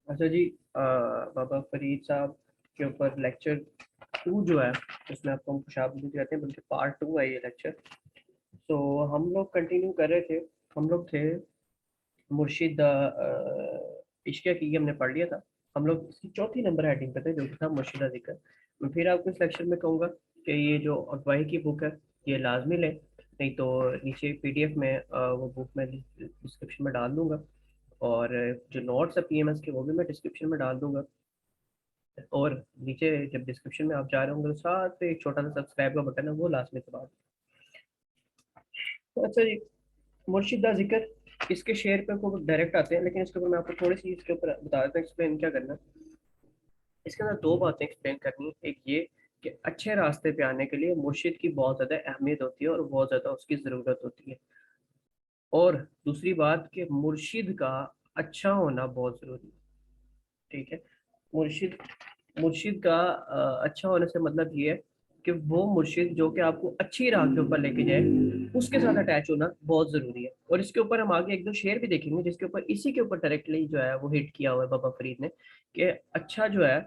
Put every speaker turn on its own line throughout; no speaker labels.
अच्छा जी, बाबा फरीद साहब के ऊपर लेक्चर 2 जो है उसमें आपको हम खुशाबदीद कहते हैं, बल्कि पार्ट 2 है ये लेक्चर। तो हम लोग कंटिन्यू कर रहे थे। हम लोग थे मुर्शिद इश्क की हमने पढ़ लिया था। हम लोग इसकी चौथी नंबर हेडिंग पे थे जो कि था मुर्शिदा जिक्र। मैं फिर आपको इस लेक्चर में कहूँगा कि ये जो अगवाही की बुक है ये लाजमी लें, नहीं तो नीचे पीडीएफ में वो बुक मैं डिस्क्रिप्शन में डाल दूंगा, और जो नोट्स है पीएमएस के वो भी मैं डिस्क्रिप्शन में डाल दूंगा। और नीचे जब डिस्क्रिप्शन में आप जा रहे होंगे तो साथ पे एक छोटा सा सब्सक्राइब का बटन है, वो लाजमी दबा दें। तो अच्छा जी, मुर्शिदा जिक्र, इसके शेयर पे को डायरेक्ट आते हैं, लेकिन इसके ऊपर मैं आपको थोड़ी सी इसके ऊपर बता देता हूँ एक्सप्लेन क्या करना है। इसके अंदर दो बातें एक्सप्लेन करनी है। एक ये कि अच्छे रास्ते पे आने के लिए मुर्शिद की बहुत ज़्यादा अहमियत होती है और बहुत ज़्यादा उसकी ज़रूरत होती है। और दूसरी बात कि मुर्शिद का अच्छा होना बहुत ज़रूरी है। ठीक है। मुर्शिद मुर्शिद का अच्छा होने से मतलब ये है कि वो मुर्शिद जो कि आपको अच्छी राह के ऊपर लेके जाए, उसके साथ अटैच होना बहुत जरूरी है। और इसके ऊपर हम आगे एक दो शेर भी देखेंगे जिसके ऊपर इसी के ऊपर डायरेक्टली जो है वो हिट किया हुआ है बाबा फरीद ने, कि अच्छा जो है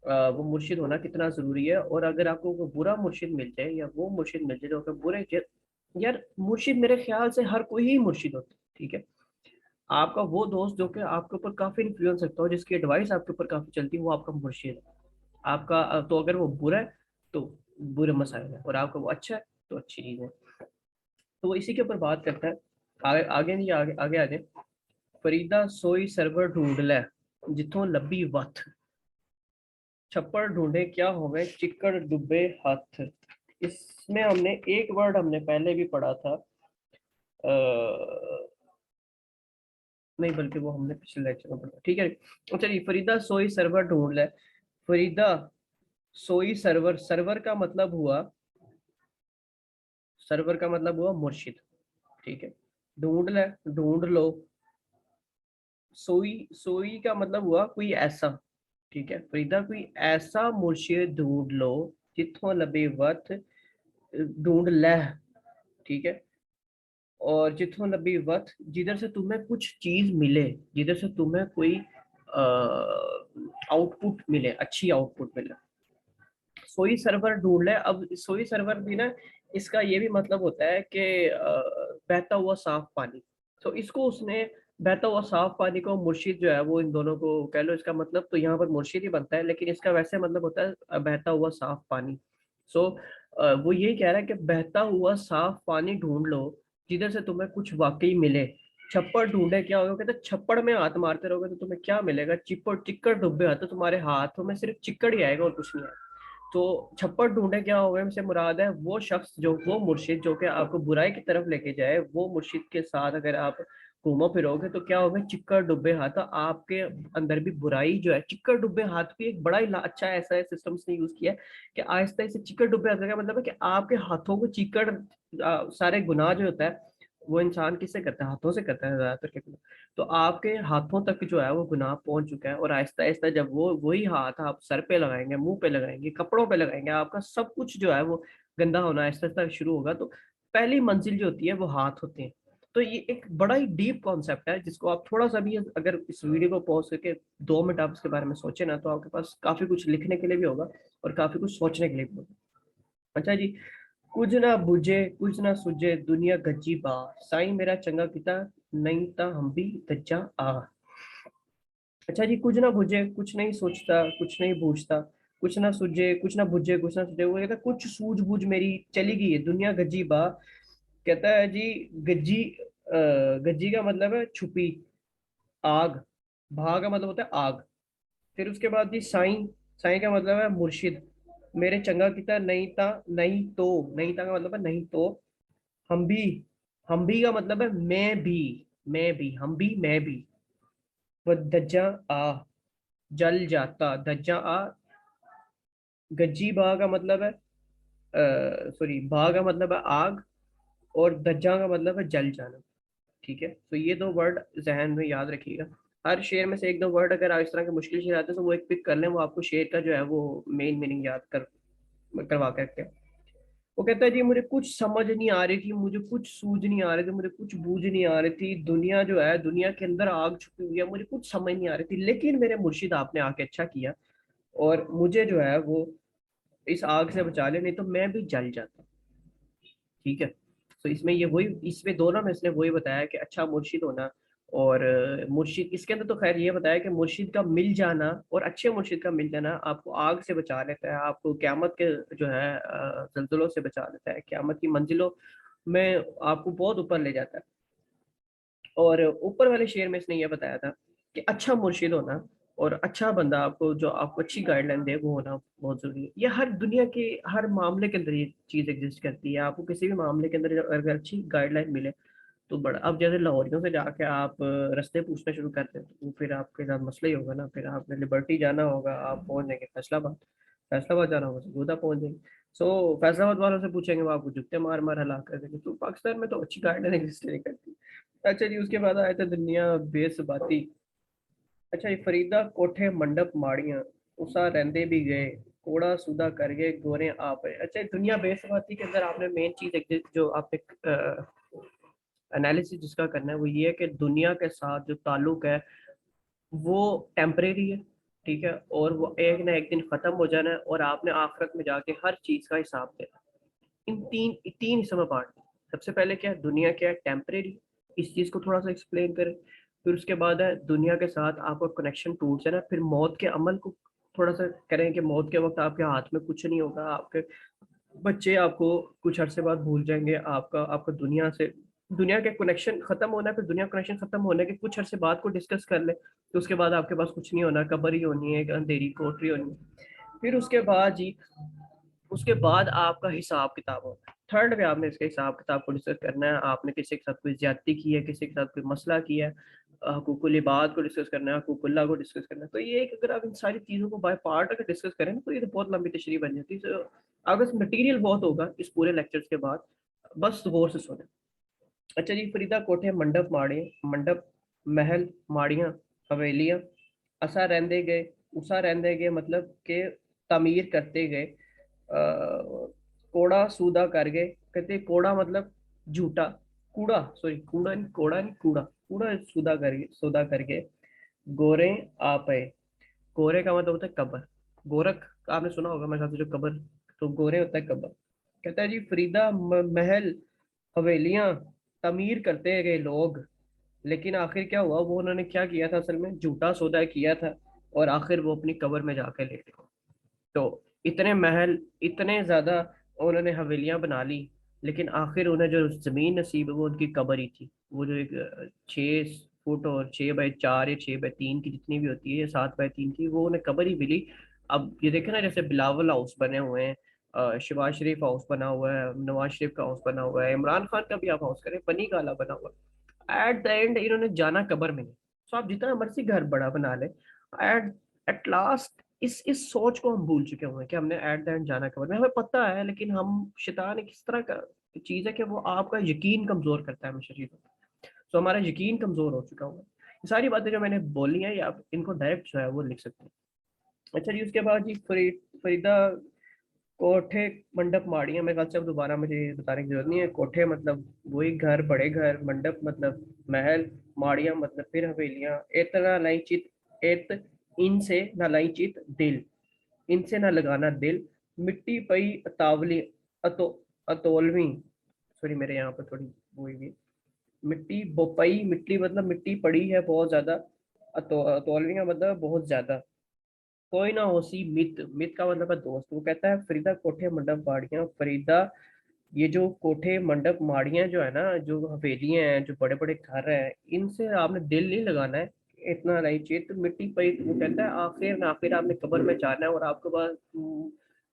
वो मुर्शिद होना कितना जरूरी है। और अगर आपको वो बुरा मुर्शिद मिल जाए या वो मुर्शिद मिल जाए जो कि बुरे, यार मुर्शिद मेरे ख्याल से हर कोई ही मुर्शिद होता है। ठीक है। आपका वो दोस्त जो कि आपके ऊपर काफी इन्फ्लुएंस रखता हो, जिसकी एडवाइस आपके ऊपर काफी चलती है, वो आपका मुर्शिद है। आपका तो अगर वो बुरा है तो बुरे मसाइल है, और आपका वो अच्छा है तो अच्छी चीज है। तो वो इसी के ऊपर बात करता है। आगे आगे नहीं, आगे आगे आ जाए। फरीदा सोई सरवर ढूंढ ले जिथों लब्बी वथ, छप्पड़ ढूंढे क्या होवे चिक्कड़ डुबे हाथ। इसमें हमने एक वर्ड हमने पहले भी पढ़ा था, नहीं बल्कि वो हमने पिछले लेक्चर में पढ़ा। ठीक है। चलिए, फरीदा सोई सरवर ढूंढ ले। फरीदा सोई सरवर, सरवर का मतलब हुआ, सरवर का मतलब हुआ मुर्शिद। ठीक है। ढूंढ ले, ढूंढ लो। सोई, सोई का मतलब हुआ कोई ऐसा। ठीक है। फरीदा कोई ऐसा मुर्शिद ढूंढ लो जिथों लबे वत, ढूंढ ले। ठीक है। और जिथों लबी वत, जिधर से तुम्हें कुछ चीज मिले, जिधर से तुम्हें कोई आउटपुट मिले, अच्छी आउटपुट मिले। सोई सर्वर ढूंढ ले। अब सोई सर्वर भी ना, इसका ये भी मतलब होता है कि बहता हुआ साफ पानी। तो इसको उसने बहता हुआ साफ पानी को मुर्शिद जो है वो इन दोनों को कह लो, इसका मतलब तो यहाँ पर मुर्शिद ही बनता है, लेकिन इसका वैसे मतलब होता है बहता हुआ साफ पानी। सो वो यही कह रहा है कि बहता हुआ साफ पानी ढूंढ लो जिधर से तुम्हें कुछ वाकई मिले। छप्पड़ ढूंढे क्या होगा, कहते छप्पड़ में हाथ मारते रहोगे तो तुम्हें क्या मिलेगा, चिप्पड़ चिक्कड़ डुब्बे हाथ, तो तुम्हारे हाथों में सिर्फ चिक्कड़ ही आएगा और कुछ नहीं आएगा। तो छप्पड़ ढूंढे क्या होगा से मुराद है वो शख्स जो, वो मुर्शिद जो कि आपको बुराई की तरफ लेके जाए, वो मुर्शिद के साथ अगर आप घूमो फिरोगे तो क्या होगा, चिक्कड़ डुब्बे हाथ। तो आपके अंदर भी बुराई जो है, चिक्कड़ डुब्बे हाथ भी एक बड़ा ही अच्छा ऐसा है सिस्टम से यूज किया है कि आहिस्ता से चिक्कड़ डुब्बे हाथ का मतलब है कि आपके हाथों को चिक्कड़ सारे गुनाह जो होता है वो इंसान किससे करता है, हाथों से करता है ज्यादातर के गुनाह। तो आपके हाथों तक जो है वो गुनाह पहुंच चुका है, और आहिस्ता आहिस्ता जब वो वही हाथ आप सर पे लगाएंगे, मुंह पे लगाएंगे, कपड़ों पे लगाएंगे, आपका सब कुछ जो है वो गंदा होना आहिस्ता आहिस्ता शुरू होगा। तो पहली मंजिल जो होती है वो हाथ होते हैं। तो ये एक बड़ा ही डीप कॉन्सेप्ट है जिसको आप थोड़ा सा भी अगर इस वीडियो को पॉज करके 2 मिनट आप इसके बारे में सोचे ना, तो आपके पास काफी कुछ लिखने के लिए भी होगा और काफी कुछ सोचने के लिए भी होगा। अच्छा जी, कुछ ना बुझे कुछ ना सुझे दुनिया गज्जी बा, साईं मेरा चंगा किता नहीं ता हम भी दज्जा आ। अच्छा जी, कुछ ना बुझे, कुछ नहीं सोचता, कुछ नहीं बूझता, कुछ ना सुझे, कुछ ना बुझे, कुछ ना सुझे, वो कहता है, कुछ सूझबूझ मेरी चली गई है दुनिया गज्जी बा। कहता है जी, गज्जी, गज्जी का मतलब है छुपी आग, भा का मतलब होता है आग। फिर उसके बाद जी साईं, साईं का मतलब है मुर्शिद, मेरे चंगा किता नहीं ता, नहीं तो, नहीं था का मतलब है नहीं तो, हम भी, हम भी का मतलब है मैं भी, मैं भी, हम भी मैं भी। वो धज्जा आ, जल जाता, धज्जा आ। गज्जी बा का मतलब है, सॉरी, बा का मतलब है आग, और धज्जा का मतलब है जल जाना। ठीक है। तो ये दो वर्ड जहन में याद रखिएगा। हर शेर में से एक दो वर्ड अगर आप इस तरह के मुश्किल शेर आते हैं तो वो एक पिक कर लें, वो आपको शेर का जो है वो मेन मीनिंग याद कर करवा के रखते हैं। वो कहता है जी मुझे कुछ समझ नहीं आ रही थी, मुझे कुछ सूझ नहीं आ रही थी, मुझे कुछ बूझ नहीं आ रही थी, दुनिया जो है, दुनिया के अंदर आग छुपी हुई है, मुझे कुछ समझ नहीं आ रही थी, लेकिन मेरे मुर्शिद आपने आके अच्छा किया और मुझे जो है वो इस आग से बचा लिया, नहीं तो मैं भी जल जाता। ठीक है। तो इसमें ये वही, इसमें दोनों में इसने वही बताया कि अच्छा मुर्शिद होना और मुर्शिद, इसके अंदर तो खैर ये बताया कि मुर्शिद का मिल जाना और अच्छे मुर्शिद का मिल जाना आपको आग से बचा लेता है, आपको क़यामत के जो है जल्जलों से बचा लेता है, क़यामत की मंजिलों में आपको बहुत ऊपर ले जाता है। और ऊपर वाले शेर में इसने ये बताया था कि अच्छा मुर्शिद होना और अच्छा बंदा आपको जो आपको अच्छी गाइडलाइन दे वो होना बहुत जरूरी है। ये हर दुनिया के हर मामले के अंदर ये चीज़ एग्जिस्ट करती है। आपको किसी भी मामले के अंदर अगर अच्छी गाइडलाइन मिले तो बड़ा, अब जैसे लाहौरियों से जाके आप रास्ते पूछना शुरू करते हैं तो फिर आपके साथ मसला ही होगा ना। फिर आपने लिबर्टी जाना होगा, आप पहुंच जाएंगे फैसलाबाद, फैसलाबाद जाना होगा तो गोदा पहुंच जाएंगे। सो फैसलाबाद वालों से पूछेंगे वो आपको जूते मार मार हला कर देंगे। तो पाकिस्तान में तो अच्छी गाइडलाइन एग्जिस्ट नहीं करती। अच्छा जी, उसके बाद आया था दुनिया बेसबाती। अच्छा ये फरीदा कोठे मंडप माड़ियां, उसा रहंदे भी गए, कोड़ा सुदा कर गए गोरे आप है। अच्छा दुनिया बेसबाती के अंदर आपने मेन चीज जो आपने एनालिसिस जिसका करना है वो ये है कि दुनिया के साथ जो ताल्लुक है वो टेम्परेरी है। ठीक है, और वो एक ना एक दिन खत्म हो जाना है और आपने आखिरत में जाके हर चीज का हिसाब देना है। इन तीन तीन हिस्सों में बांट दिया। सबसे पहले क्या है, दुनिया क्या है, टेम्परेरी। इस चीज को थोड़ा सा एक्सप्लेन करें। फिर उसके बाद है दुनिया के साथ आपका कनेक्शन टूट जाना। फिर मौत के अमल को थोड़ा सा करें कि मौत के वक्त आपके हाथ में कुछ नहीं होगा, आपके बच्चे आपको कुछ अरसे बाद भूल जाएंगे, आपका आपका दुनिया से दुनिया के कनेक्शन खत्म होना है। फिर दुनिया कनेक्शन खत्म होने के कुछ अरसे बाद को डिस्कस कर ले तो उसके बाद आपके पास कुछ नहीं होना, कब्र ही होनी है, एक अंधेरी कोठरी होनी है। फिर उसके बाद जी, उसके बाद आपका हिसाब किताब होता है। थर्ड पे आपने इसके हिसाब किताब को डिस्कस करना है। आपने किसी के साथ कोई ज्यादती की है, किसी के साथ कोई मसला किया है, हकूकुल इबाद को डिस्कस करना है, हकूकुल्लाह को डिस्कस करना है। तो ये एक, अगर आप इन सारी चीज़ों को बाय पार्ट अगर डिस्कस करें तो ये तो बहुत लंबी तशरीह बन जाती है। तो अगर मटेरियल बहुत होगा इस पूरे लेक्चर्स के बाद, बस गौर से सुने। अच्छा जी, फरीदा कोठे मंडप माड़े, मंडप महल माड़ियाँ हवेलियाँ, असा रहंदे गए, उसा रहंदे गए, मतलब के तामीर करते गए। कोड़ा सूदा कर गए, कहते कोड़ा मतलब झूठा, कूड़ा, सॉरी कूड़ा नहीं, कोड़ा नहीं, कूड़ा, कूड़ा सूदा कर गए, सौदा कर गए गोरे आ पे। गोरे का मतलब होता है कब्र, गोरख आपने सुना होगा मेरे ख्याल से, जो कब्र, तो गोरे होता है कब्र। कहता है जी फरीदा महल हवेलियां तमीर करते गए लोग, लेकिन आखिर क्या हुआ, वो उन्होंने क्या किया था, असल में झूठा सौदा किया था और आखिर वो अपनी कब्र में जाकर लेट गए। तो इतने महल, इतने ज्यादा उन्होंने हवेलियां बना ली, लेकिन आखिर उन्हें जो जमीन नसीब है वो उनकी कब्र ही थी। वो जो एक 6 फुट और 6x4 या 6x3 की जितनी भी होती है, या 7x3 की, वो उन्हें कब्र ही मिली। अब ये देखे ना, जैसे बिलावल हाउस बने हुए हैं, शहबाज शरीफ हाउस बना हुआ है, नवाज शरीफ का हाउस बना हुआ है, इमरान खान का भी आप हाउस करें, बनी काला बना हुआ है। एट द एंड इन्होंने जाना कब्र में नहीं। तो आप जितना मर्जी घर बड़ा बना ले, एट एट लास्ट इस सोच को हम भूल चुके हुए हैं कि हमने एट द एंड जाना कब्र में। हमें पता है, लेकिन हम, शैतान एक इस तरह का चीज है कि वो आपका यकीन कमजोर करता है हमेशा चीजों को। तो हमारा यकीन कमजोर हो चुका हुआ है। ये सारी बातें जो मैंने बोली हैं, ये आप इनको डायरेक्ट जो है वो लिख सकते हैं। अच्छा जी, उसके बाद जी फरीदा कोठे मंडप माड़ियाँ, मेरे ख्याल से अब दोबारा मुझे बताने की जरूरत नहीं है। कोठे मतलब वही घर, बड़े घर, मंडप मतलब महल, माड़ियाँ मतलब फिर हवेलियाँ। इतना लाई चित, इत इनसे न लाई चित दिल, इनसे ना लगाना दिल, मिट्टी पई अतावली, अतो अतोलवी, सॉरी मेरे यहाँ पर थोड़ी वो हुई हुई। मिट्टी बोपई, मिट्टी मतलब मिट्टी पड़ी है बहुत ज्यादा, अतोलवियाँ मतलब बहुत ज्यादा। कोई ना होसी मित, मित का मतलब है दोस्त। वो कहता है फरीदा कोठे मंडप माड़ियाँ, फरीदा ये जो कोठे मंडप माड़ियाँ जो है ना, जो हवेलियाँ हैं, जो बड़े बड़े घर हैं, इनसे आपने दिल नहीं लगाना है। इतना नहीं चाहिए तो मिट्टी पई, वो कहता है आखिर ना आखिर आपने कब्र में जाना है और आपके पास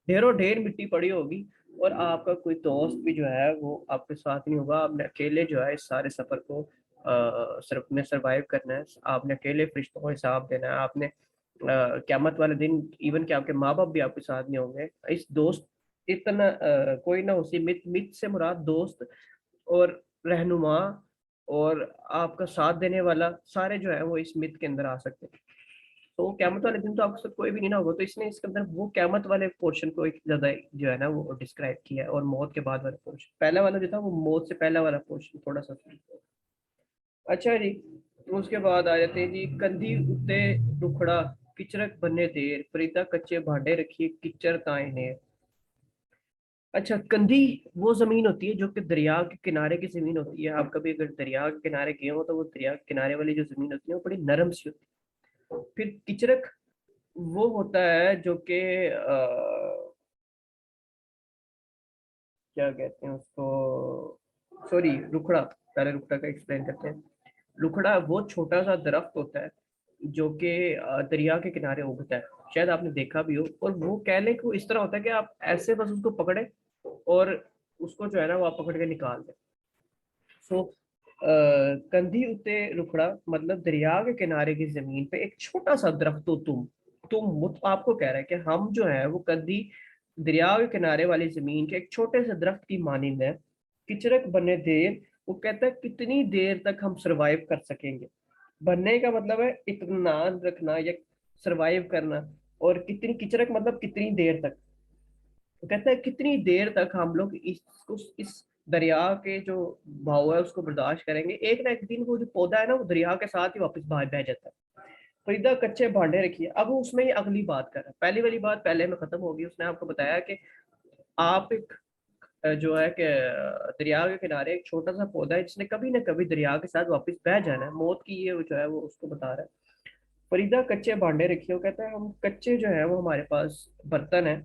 ढेरों ढेर मिट्टी पड़ी होगी और आपका कोई दोस्त भी जो है वो आपके साथ नहीं होगा। आपने अकेले जो है इस सारे सफर को सिर्फ में सरवाइव करना है। आपने अकेले फरिश्तों को हिसाब देना है। आपने क़यामत वाले दिन इवन कि आपके माँ बाप भी आपके साथ नहीं होंगे। इस दोस्त, इतना कोई ना उसी मित, मित से मुराद दोस्त और रहनुमा और आपका साथ देने वाला, सारे जो है वो इस मित के अंदर आ सकते हैं। तो क़यामत वाले दिन तो आपके साथ कोई भी नहीं ना होगा, तो इसने इसके अंदर वो क़यामत वाले पोर्शन को एक ज़्यादा जो है ना वो डिस्क्राइब किया है, और मौत के बाद वाला पोर्शन, पहला वाला जो था वो मौत से पहला वाला पोर्शन थोड़ा-सा। अच्छा जी, तो उसके बाद आ जाते हैं जी, कंधी उत्ते दुखड़ा, किचरक बने देर, फरीदा कच्चे भांडे रखिए, किच्चर ताए नेर। अच्छा, कंधी वो ज़मीन होती है जो कि दरिया के किनारे की ज़मीन होती है। आप कभी अगर दरिया के किनारे गए हो तो वो दरिया के किनारे वाली जो ज़मीन होती है वो बड़ी नरम सी होती है। फिर किचरक वो होता है जो कि क्या कहते हैं उसको, सॉरी, रुखड़ा, पहले रुखड़ा का एक्सप्लेन करते हैं। रुखड़ा वो छोटा सा दरख्त होता है जो कि दरिया के किनारे उगता है, शायद आपने देखा भी हो। और वो कह लें कि वो इस तरह होता है कि आप ऐसे बस उसको पकड़े और उसको जो है ना वो आप पकड़ के निकाल दें। सो कंधी उते रुखड़ा मतलब दरिया के किनारे की जमीन पे एक छोटा सा दरख्त हो तुम वो तो आपको कह रहा है कि हम जो है वो कंधी दरिया के किनारे वाली जमीन के एक छोटे से दरख्त की मानिंद है। किचरक बने देर, वो कहता है कितनी देर तक हम सरवाइव कर सकेंगे। बनने का मतलब है इत्मीनान रखना या सरवाइव करना, और कितनी किचरक मतलब कितनी देर तक। तो कहता है कितनी देर तक हम लोग इस दरिया के जो बहाव है उसको बर्दाश्त करेंगे। एक ना एक दिन वो जो पौधा है ना वो दरिया के साथ ही वापस बाहर बह जाता है। फरीदा कच्चे भांडे रखिए, अब वो उसमें ही अगली बात कर रहा है। पहली वाली बात पहले में खत्म होगी, उसने आपको बताया कि आप एक जो है कि दरिया के किनारे एक छोटा सा पौधा है जिसने कभी ना कभी दरिया के साथ वापस बह जाना है, मौत की ये जो है वो उसको बता रहा है। फरीदा कच्चे भांडे रखिए, वो कहता है हम कच्चे जो है वो हमारे पास बर्तन है।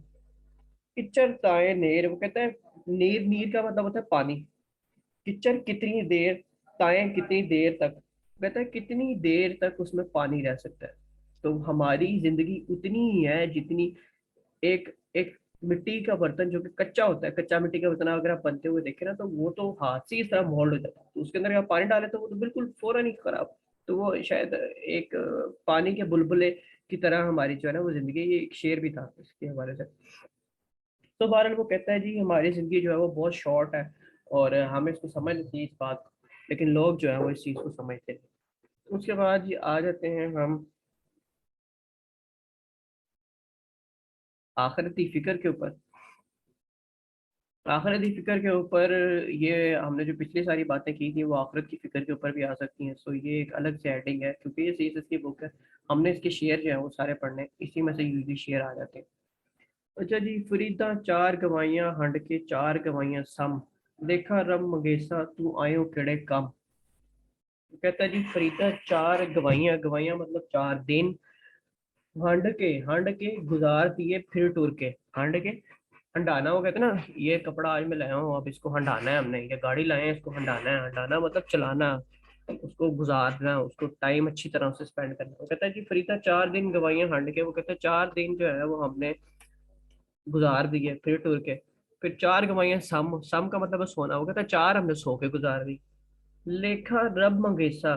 किच्चर ताए नेर, वो कहता है नीर, नीर का मतलब होता है पानी। किच्चर कितनी देर, ताए कितनी देर तक, कहता है कितनी देर तक उसमें पानी रह सकता है। तो हमारी जिंदगी उतनी ही है जितनी एक एक मिट्टी का बर्तन जो कि कच्चा होता है, कच्चा मिट्टी का बर्तन अगर आप बनते हुए देखें ना तो वो तो हाथ से इस तरह मोल्ड हो जाता है, तो उसके अंदर अगर आप पानी डालें तो वो तो बिल्कुल फौरन ही खराब। तो वो शायद एक पानी के बुलबुले की तरह हमारी जो है ना वो जिंदगी, ये एक शेर भी था इसके हवाले से। तो बहरहाल वो कहता है जी हमारी ज़िंदगी जो है वो बहुत शॉर्ट है, और हमें इसको समझ नहीं चाहिए इस बात को, लेकिन लोग जो है वो इस चीज़ को समझते नहीं। उसके बाद जी आ जाते हैं हम आखिरती फ़िक्र के ऊपर। आखिरती फ़िक्र के ऊपर ये हमने जो पिछली सारी बातें की थी वो आखिरत की फ़िक्र के ऊपर भी आ सकती हैं। सो ये एक अलग से हेडिंग है क्योंकि ये सीएसएस की बुक है। हमने इसके शेयर जो है वो सारे पढ़ने, इसी में से यूजली शेयर आ जाते हैं। अच्छा जी, फरीदा चार गवाइयां हंड के चार गवाइयां सम, देखा रब मंगेसा तू आयो केड़े कम। कहता है जी फरीदा चार गवाइयां, गवाइयां मतलब 4 दिन, हंड के गुजार दिए फिर टुर के। हंड के हंडाना, वो कहते हैं ना ये कपड़ा आज मैं लाया हूँ अब इसको हंडाना है हमने, ये गाड़ी लाए हैं इसको हंडाना है। हंडाना मतलब चलाना, उसको गुजारना, उसको टाइम अच्छी तरह से स्पेंड करना। वो कहता है जी फरीदा 4 दिन गवाइयां हंड के, वो कहता है 4 दिन जो है वो हमने गुजार दिए फिर टुर के। फिर चार गवाइयां सम, सम का मतलब है सोना, वो कहता है 4 हमने सो के गुजार दी। लेखा रब मंगेसा,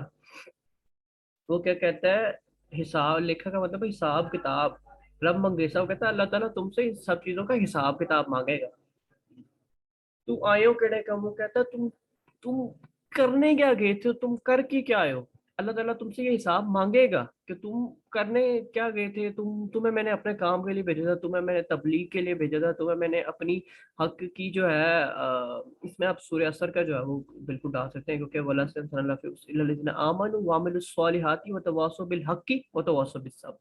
वो क्या कहता है, हिसाब, लेखा का मतलब है हिसाब किताब। रब मंगेसा, वो कहता है अल्लाह ताला तुमसे इन सब चीजों का हिसाब किताब मांगेगा। तू आयो केड़े कम, वो कहता है तुम करने क्या गए थे, तुम कर की क्या आए हो। अल्लाह ताला तुमसे ये हिसाब मांगेगा कि तुम करने क्या गए थे। तुम्हें मैंने अपने काम के लिए भेजा था, तुम्हें मैंने तबलीग के लिए भेजा था, तुम्हें मैंने अपनी हक की जो है इसमें आप सूर्य असर का जो है वो बिल्कुल डाल सकते हैं क्योंकि वला आमनु वामिलुस सालिहाति व तवासौ बिल हक्की व तवासौ बिस सब्र।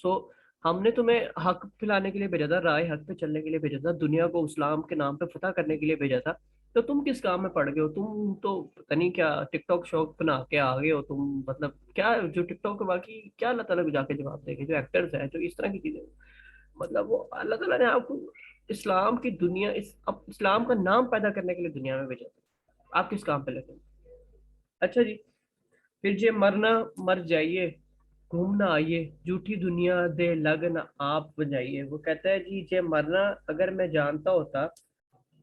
सो हमने तुम्हें हक फैलाने के लिए भेजा था, राय हक पे चलने के लिए भेजा था, दुनिया को इस्लाम के नाम पे फतह करने के लिए भेजा था। तो तुम किस काम में पड़ गए हो, तुम तो पता नहीं क्या टिकटॉक शॉक बना के आ गए हो तुम। मतलब क्या जो टिकटॉक के बाकी क्या अल्लाह ताला को जाके जवाब देंगे, जो एक्टर्स हैं जो इस तरह की चीजें, मतलब वो अल्लाह ताला ने आपको इस्लाम की दुनिया, अब इस्लाम का नाम पैदा करने के लिए दुनिया में भेजा था, आप किस काम पे लगे। अच्छा जी, फिर जे मरना मर जाइए, घूमना आइए, झूठी दुनिया दे लग न आप बजाइए। वो कहता है जी जे मरना, अगर मैं जानता होता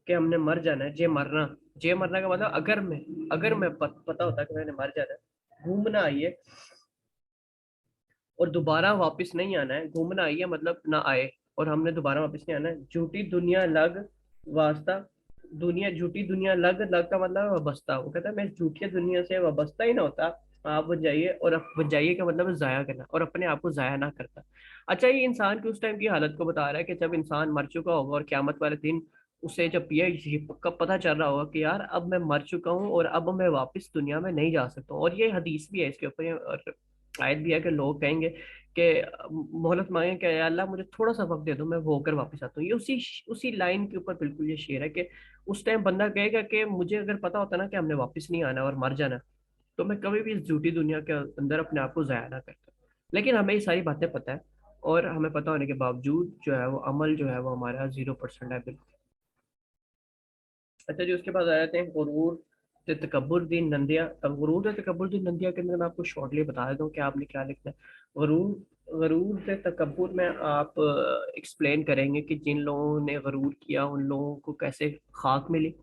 कि हमने मर जाना है, जे मरना का मतलब अगर मैं पता होता कि मैंने मर जाना है। घूमना आइए, और दोबारा वापस नहीं आना है। घूमना आइए मतलब ना आए, और हमने दोबारा वापस नहीं आना है। झूठी दुनिया लग वास्ता, दुनिया झूठी दुनिया लग, लग का मतलब है वाबस्ता। वो कहता है मैं झूठी दुनिया से वाबस्ता ही ना होता आप बन जाइए, और आप बन जाइए का मतलब है जाया करना, और अपने आप को जाया ना करता। अच्छा, ये इंसान के उस टाइम की हालत को बता रहा है कि जब इंसान मर चुका होगा और क्यामत वाले दिन उसे जब ये पक्का पता चल रहा होगा कि यार अब मैं मर चुका हूँ और अब मैं वापस दुनिया में नहीं जा सकता हूँ। और ये हदीस भी है इसके ऊपर, और आयत भी है कि लोग कहेंगे कि मोहलत मांगे कि या अल्लाह मुझे थोड़ा सा वक्त दे दो, मैं वो होकर वापस आता हूँ। ये उसी लाइन के ऊपर बिल्कुल ये शेर है कि उस टाइम बंदा कहेगा कि मुझे अगर पता होता ना कि हमने वापस नहीं आना और मर जाना, तो मैं कभी भी इस झूठी दुनिया के अंदर अपने आप को जाया ना करता। लेकिन हमें ये सारी बातें पता है, और हमें पता होने के बावजूद जो है वो अमल जो है वो हमारा 0% है बिल्कुल। अच्छा जी, उसके बाद आ जाते हैं गुरूर ते तकब्बुर दी नंदिया। अब गुरूर ते तकब्बुर दी नंदिया के अंदर मैं आपको शॉर्टली बता देता हूँ कि आपने क्या लिखना है। गुरूर गरूर से तकब्बुर में आप एक्सप्लेन करेंगे कि जिन लोगों ने गरूर किया उन लोगों को कैसे खाक मिली।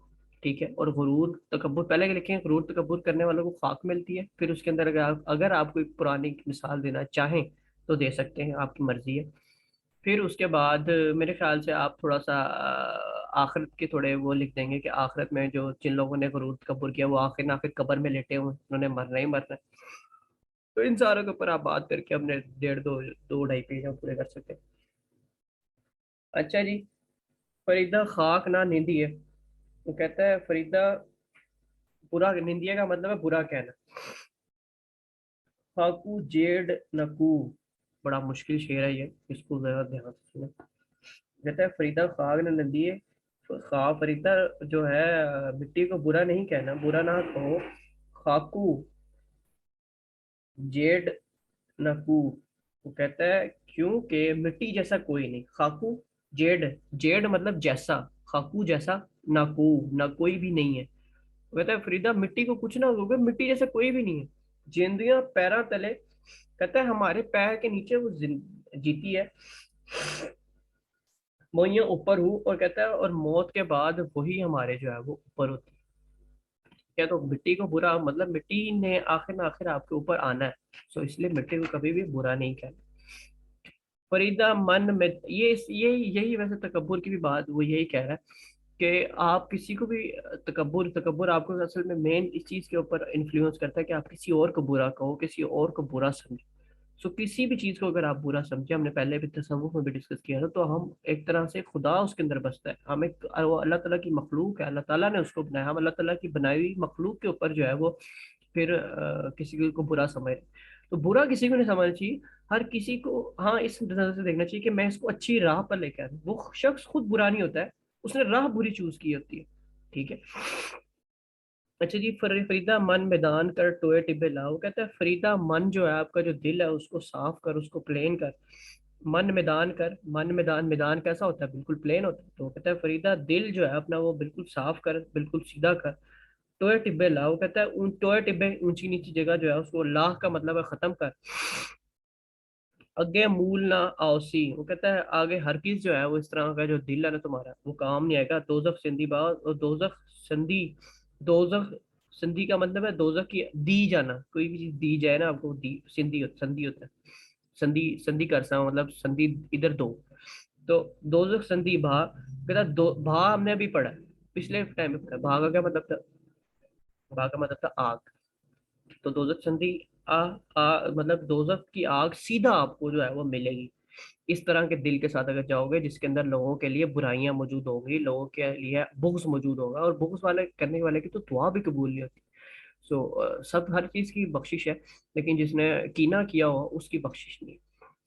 ठीक है, और गुरूर तकब्बुर पहले के लिखें, गुरूर तकब्बुर करने वालों को खाक मिलती है। फिर उसके अंदर अगर आप कोई पुरानी मिसाल देना चाहें तो दे सकते हैं, आपकी मर्जी है। फिर उसके बाद मेरे ख्याल से आप थोड़ा सा आखिरत के थोड़े वो लिख देंगे कि आखिरत में जो जिन लोगों ने गरूर तकब्बुर किया वो आखिर ना आखिर कब्र में लेटे हुए, उन्होंने मरना ही मरना है। तो इन सारों के ऊपर आप बात करके अपने 1.5 2 2 ढाई पेज हम पूरे कर सकते हैं। अच्छा जी, फरीदा खाक ना नींदी है। वो कहता है फरीदा, बुरा निंदिया का मतलब है बुरा कहना। खाकू जेड नकू, बड़ा मुश्किल शेर है ये, इसको जरा ध्यान से सुनो। कहता है फरीदा खाक न नंदी है। खा फरीदा जो है, मिट्टी को बुरा नहीं कहना, बुरा ना कहो। खाकू जेड नकू, वो कहता है क्योंकि मिट्टी जैसा कोई नहीं। खाकू जेड, जेड मतलब जैसा, खाकू जैसा, नाकू ना कोई भी नहीं है। वो कहता है फरीदा मिट्टी को कुछ ना कहोगे, मिट्टी जैसा कोई भी नहीं है। जिंदियां पैरा तले, कहता है हमारे पैर के नीचे वो जीती है। मैं ये ऊपर हूँ, और कहता है और मौत के बाद वही हमारे जो है वो ऊपर होती है। क्या तो मिट्टी को बुरा मतलब मिट्टी ने आखिर में आखिर आपके ऊपर आना है। सो इसलिए मिट्टी को कभी भी बुरा नहीं कहना। फरीदा मन में ये यही वैसे तकब्बुर की भी बात वो यही कह रहा है कि आप किसी को भी तकब्बुर तकब्बुर आपको असल में मेन इस चीज के ऊपर इन्फ्लुएंस करता है कि आप किसी और को बुरा कहो, किसी और को बुरा समझो। सो किसी भी चीज को अगर आप बुरा समझे, हमने पहले भी तसव्वुफ में भी डिस्कस किया था, तो हम एक तरह से खुदा उसके अंदर बसता है। हम एक वो अल्लाह ताला की मखलूक है, अल्लाह ताला ने उसको बनाया, हम अल्लाह ताला की बनाई हुई मखलूक के ऊपर जो है वो फिर किसी को बुरा समझ। तो बुरा किसी को नहीं समझना चाहिए, हर किसी को हाँ इस नजर से देखना चाहिए कि मैं इसको अच्छी राह पर लेकर आऊं। वो शख्स खुद बुरा नहीं होता है, उसने राह बुरी चूज की होती है। ठीक है। अच्छा जी, फरीदा मन मैदान कर टोए टिब्बे लाओ। कहता है फरीदा मन जो है आपका जो दिल है उसको साफ कर, उसको प्लेन कर। मन मैदान कर, मन मैदान, मैदान कैसा होता है, बिल्कुल प्लेन होता है। तो कहता है फरीदा दिल जो है अपना वो बिल्कुल साफ कर, बिल्कुल सीधा कर। टोए टिब्बे लाओ, कहता है उन टोए टिब्बे ऊंची नीची जगह जो है उसको लाह का मतलब है खत्म कर। अगे मूल ना आओसी, वो कहता है आगे हर चीज जो है वो इस तरह का जो दिल है ना तुम्हारा वो काम नहीं आएगा। दोजख सिंधी बात, और दोजख संधि, दोजख संधि का मतलब है दोजख की दी जाना, कोई भी चीज दी जाए ना आपको, दी संधि होता है। संधि संधि कर सा मतलब संधि इधर दो। तो दोजख संधि भा, कहता दो भा हमने अभी पढ़ा है, पिछले टाइम में पढ़ा। भा का क्या मतलब था, भा का मतलब था आग। तो दोजख संधि मतलब दोजख की आग सीधा आपको जो है वो मिलेगी। इस तरह के दिल के साथ अगर जाओगे जिसके अंदर लोगों के लिए बुराइयां मौजूद होंगी, लोगों के लिए बुग़्ज़ मौजूद होगा, और बुग़्ज़ वाले करने वाले की तो दुआ भी कबूल नहीं होती। सो सब हर चीज की बख्शिश है, लेकिन जिसने कीना किया हो उसकी बख्शिश नहीं।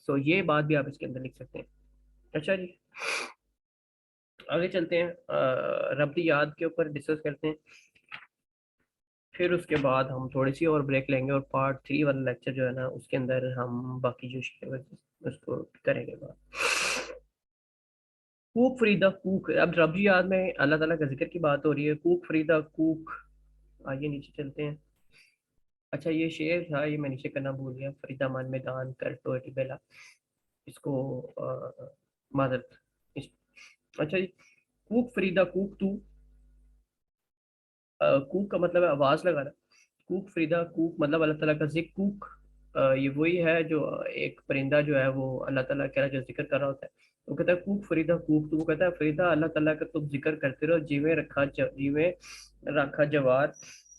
सो ये बात भी आप इसके अंदर लिख सकते हैं। अच्छा जी, आगे चलते हैं, रब्ती याद के ऊपर डिस्कस करते हैं। फिर उसके बाद हम थोड़ी सी और ब्रेक लेंगे, और पार्ट 3 वाला लेक्चर जो है ना उसके अंदर हम बाकी जो उसको करेंगे बात। कूक फरीदा कूक, अब रब्जी याद में अल्लाह ताला का जिक्र की बात हो रही है। कूक फरीदा कूक, आइए नीचे चलते हैं। अच्छा, ये शेर था, ये मैं नीचे करना भूल गया। फरीदा मान मैदान कर टोटी बेला, इसको मादरत इस, अच्छा जी, कूक फरीदा कूक तू, कूक का मतलब है आवाज लगाना। कूक फरीदा कूक मतलब अल्लाह ताला का जिक्र। कूक ये वही है जो एक परिंदा जो है वो अल्लाह ताला का जो जिक्र कर रहा होता है। वो कहता है कूक फरीदा कूक, तो वो कहता है फरीदा अल्लाह ताला का तुम जिक्र करते रहो, जीवे रखा जवार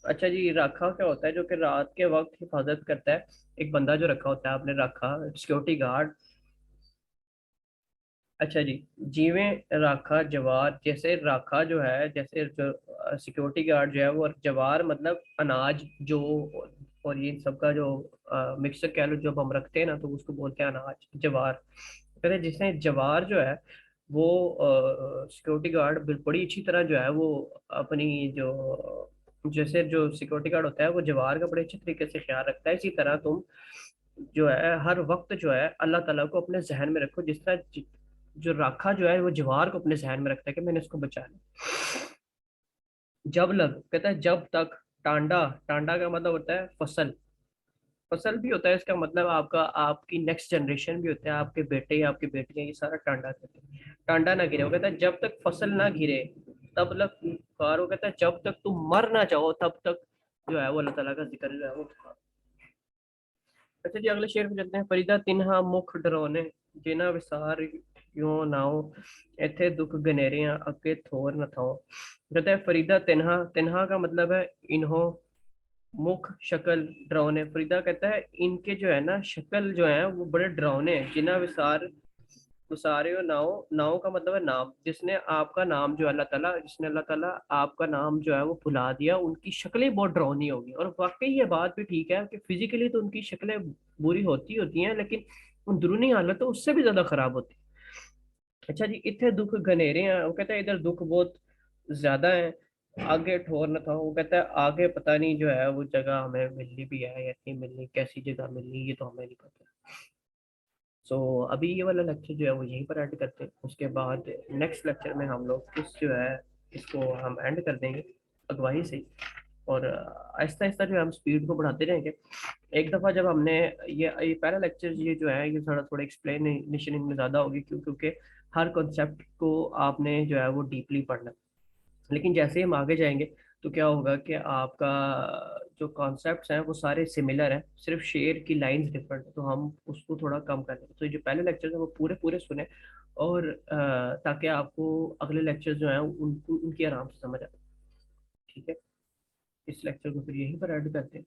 अच्छा जी, राखा क्या होता है? जो कि रात के वक्त हिफाजत करता है। एक बंदा जो रखा होता है आपने, रखा सिक्योरिटी गार्ड। अच्छा जी, जीवें राखा जवार, जैसे राखा जो है, जैसे जो सिक्योरिटी गार्ड जो है वो, जवार मतलब अनाज जो, और ये सबका जो मिक्सचर कह लो, जब हम रखते हैं ना तो उसको बोलते हैं अनाज, जवार। कहते हैं जिसने जवार जो है वो सिक्योरिटी गार्ड बड़ी अच्छी तरह जो है वो अपनी जो, जैसे जो सिक्योरिटी गार्ड होता है वो जवार का बड़े अच्छे तरीके से ख्याल रखता है, इसी तरह तुम जो है हर वक्त जो है अल्लाह ताला को अपने जहन में रखो, जिस तरह जो राखा जो है वो जवार को अपने जहन में रखता है कि मैंने इसको बचाना। जब लग कहता है जब तक। टांडा, टांडा का मतलब होता है फसल। फसल भी होता है इसका मतलब आपका, आपकी नेक्स्ट जनरेशन भी होता है, आपके बेटे या आपकी बेटियां, ये सारा टांडा कहते हैं। टांडा ना गिरे, वो कहता है जब तक फसल ना गिरे तब लग पुकार, वो कहता है जब तक तुम मर ना जाओ तब तक जो है वो अल्लाह ताला का जिक्र जो है वो। अच्छा जी, अगले शेर पे चलते हैं। फरीदा तिन्हा मुख डरावने, जिना विसार यो नाओ, इथे दुख गनेरिया अगे थोर न थाओ। कहता है फरीदा तिन्हा, तिन्हा का मतलब है इन्हों, मुख शक्ल डरावने। फरीदा कहता है इनके जो है ना शक्ल जो है वो बड़े डरावने हैं। जिना विसार, विसारे हो नाओ, नाओ का मतलब है नाम, जिसने आपका नाम जो है अल्लाह ताला, जिसने अल्लाह ताला आपका नाम जो है वो भुला दिया, उनकी शक्लें बहुत डरावनी होगी। और वाकई ये बात भी ठीक है कि फिजिकली तो उनकी शक्लें बुरी होती हैं, लेकिन अंदरूनी हालत तो उससे भी ज्यादा खराब होती है। अच्छा जी, इतने दुख घनेरे हैं, वो कहता है इधर दुख बहुत ज्यादा है। आगे ठोर न था, वो कहता है आगे पता नहीं जो है वो जगह हमें मिलनी भी है या नहीं मिलनी, कैसी जगह मिलनी ये तो हमें नहीं पता। सो अभी ये वाला लेक्चर जो है वो यहीं पर ऐड करते हैं। उसके बाद नेक्स्ट लेक्चर में हम लोग इस जो है इसको हम एंड कर देंगे अगवाही से। और आहिस्ता आहिस्ता जो है हम स्पीड को बढ़ाते रहेंगे। एक दफ़ा जब हमने ये पहला लेक्चर ये जो है ये थोड़ा थोड़ा एक्सप्लेनेशन इनमें ज़्यादा होगी, क्योंकि हर कॉन्सेप्ट को आपने जो है वो डीपली पढ़ना है। लेकिन जैसे ही हम आगे जाएंगे तो क्या होगा कि आपका जो कॉन्सेप्ट्स हैं वो सारे सिमिलर हैं, सिर्फ शेर की लाइंस डिफरेंट है, तो हम उसको थोड़ा कम कर देंगे। तो ये जो पहले लेक्चर है वो पूरे पूरे सुने, और ताकि आपको अगले लेक्चर जो हैं उनकी आराम से समझ आए। ठीक है, इस लेक्चर को फिर यहीं पर ऐड करते हैं।